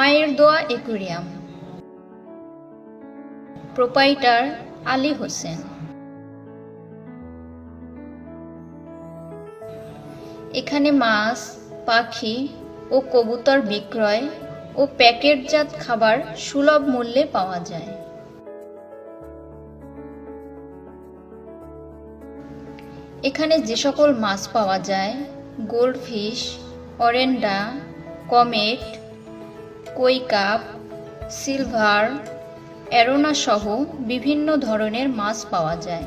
মায়ের দোয়া aquarium, proprietor Ali Hossain. এখানে মাছ, পাখি ও কবুতর বিক্রয় ও প্যাকেটজাত খাবার সুলভ মূল্যে পাওয়া যায়। এখানে যে সকল মাছ পাওয়া যায় গোল্ডফিশ, অরেন্ডা, কমেট, কই কাপ, সিলভার, অ্যারোনা সহ বিভিন্ন ধরনের মাছ পাওয়া যায়।